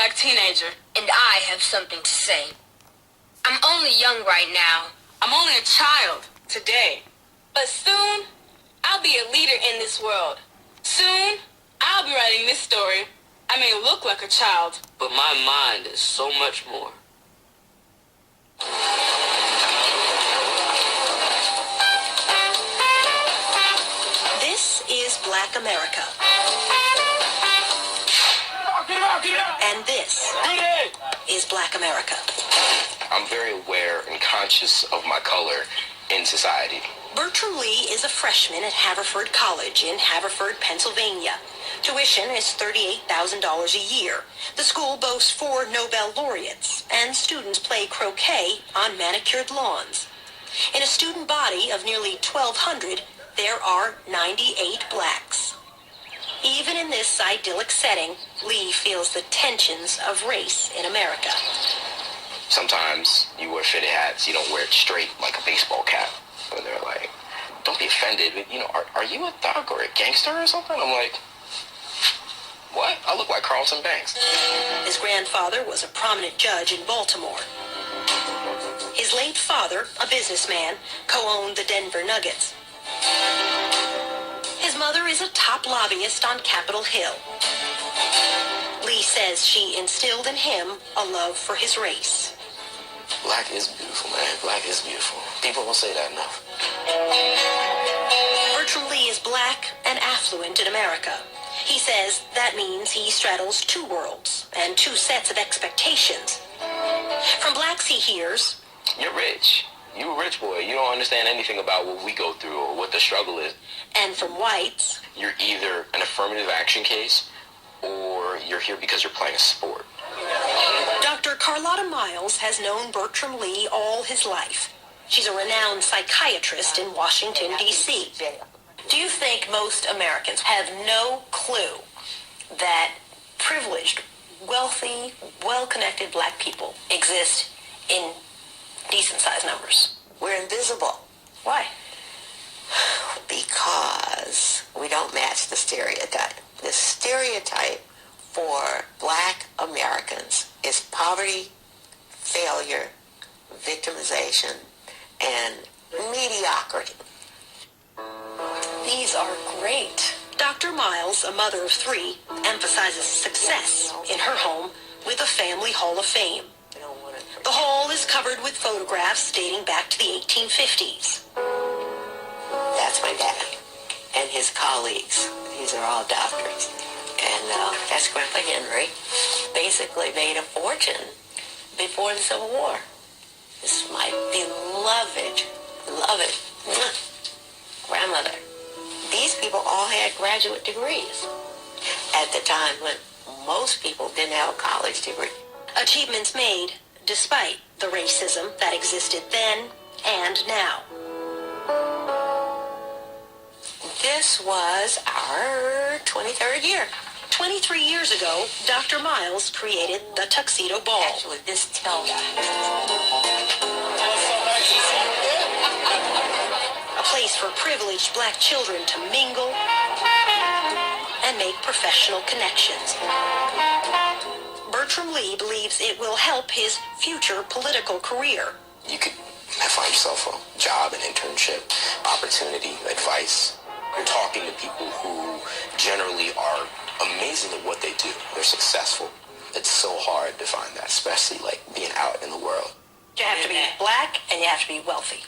black teenager. And I have something to say. I'm only young right now. I'm only a child today. But soon, I'll be a leader in this world. Soon, I'll be writing this story. I may look like a child, but my mind is so much more. This is Black America. And this is Black America. I'm very aware and conscious of my color in society. Bertram Lee is a freshman at Haverford College in Haverford, Pennsylvania. Tuition is $38,000 a year. The school boasts 4 Nobel laureates, and students play croquet on manicured lawns. In a student body of nearly 1,200, there are 98 blacks. Even in this idyllic setting, Lee feels the tensions of race in America. Sometimes you wear fitted hats, you don't wear it straight like a baseball cap. And they're like, don't be offended, but are you a thug or a gangster or something? I'm like, what? I look like Carlton Banks. His grandfather was a prominent judge in Baltimore. His late father, a businessman, co-owned the Denver Nuggets. His mother is a top lobbyist on Capitol Hill. Lee says she instilled in him a love for his race. Black is beautiful, man. Black is beautiful. People don't say that enough. Bertram Lee is black and affluent in America. He says that means he straddles 2 worlds and 2 sets of expectations. From blacks he hears, you're rich. You're a rich boy. You don't understand anything about what we go through or what the struggle is. And from whites, you're either an affirmative action case or you're here because you're playing a sport. Dr. Carlotta Miles has known Bertram Lee all his life. She's a renowned psychiatrist in Washington, D.C. Do you think most Americans have no clue that privileged, wealthy, well-connected black people exist in decent-sized numbers? We're invisible. Why? Because we don't match the stereotype. The stereotype for black Americans is poverty, failure, victimization, and mediocrity. These are great. Dr. Miles, a mother of 3, emphasizes success in her home with a family hall of fame. The hall is covered with photographs dating back to the 1850s. That's my dad and his colleagues. These are all doctors. And that's Grandpa Henry. Basically made a fortune before the Civil War. This is my beloved grandmother. These people all had graduate degrees at the time when most people didn't have a college degree. Achievements made despite the racism that existed then and now. This was our 23rd year. 23 years ago, Dr. Miles created the Tuxedo Ball. Actually, this tells a place for privileged black children to mingle and make professional connections. Bertram Lee believes it will help his future political career. You could find yourself a job, an internship, opportunity, advice. You're talking to people who generally are amazing at what they do. They're successful. It's so hard to find that, especially like being out in the world. You have to be black and you have to be wealthy.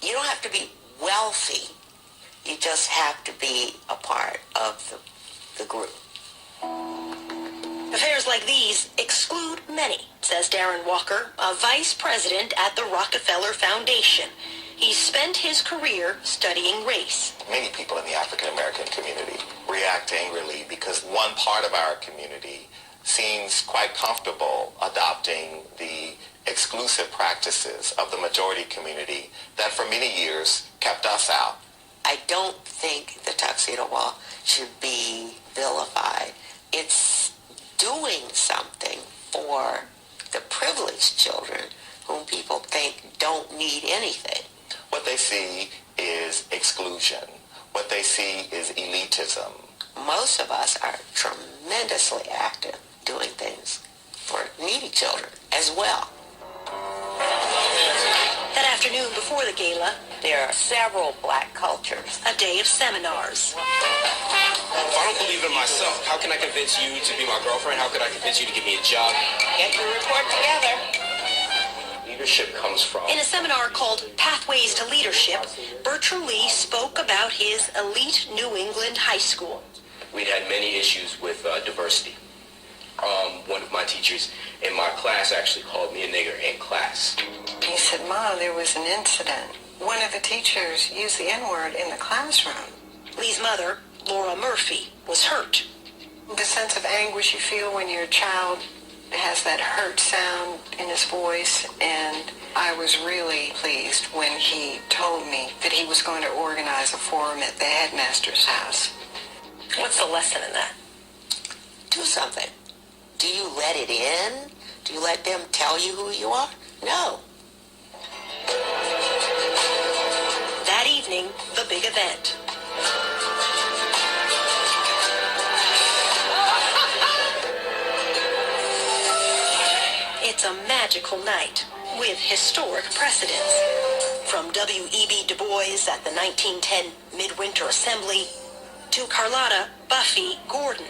You don't have to be wealthy. You just have to be a part of the group. Affairs like these exclude many, says Darren Walker, a vice president at the Rockefeller Foundation. He spent his career studying race. Many people in the African American community react angrily because one part of our community seems quite comfortable adopting the exclusive practices of the majority community that for many years kept us out. I don't think the tuxedo ball should be vilified. It's doing something for the privileged children whom people think don't need anything. What they see is exclusion. What they see is elitism. Most of us are tremendously active doing things for needy children as well. That afternoon before the gala, There are several black cultures. a day of seminars. If I don't believe in myself, how can I convince you to be my girlfriend? How could I convince you to give me a job? Get your report together. Leadership comes from... In a seminar called Pathways to Leadership, Bertram Lee spoke about his elite New England high school. We'd had many issues with diversity. One of my teachers in my class actually called me a nigger in class. He said, Ma, there was an incident. One of the teachers used the N-word in the classroom. Lee's mother, Laura Murphy, was hurt. The sense of anguish you feel when your child has that hurt sound in his voice, and I was really pleased when he told me that he was going to organize a forum at the headmaster's house. What's the lesson in that? Do something. Do you let it in? Do you let them tell you who you are? No. That evening, the big event. It's a magical night with historic precedents. From W.E.B. Du Bois at the 1910 Midwinter Assembly to Carlotta Buffy Gordon,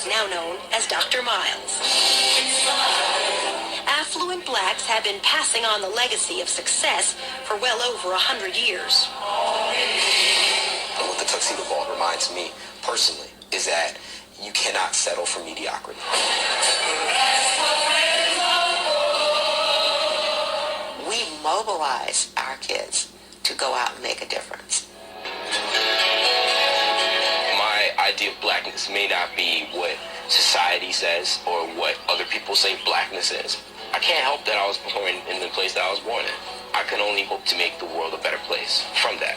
now known as Dr. Miles. Affluent blacks have been passing on the legacy of success for well over 100 years. And what the tuxedo ball reminds me, personally, is that you cannot settle for mediocrity. We mobilize our kids to go out and make a difference. My idea of blackness may not be what society says or what other people say blackness is. I can't help that I was born in the place that I was born in. I can only hope to make the world a better place from that.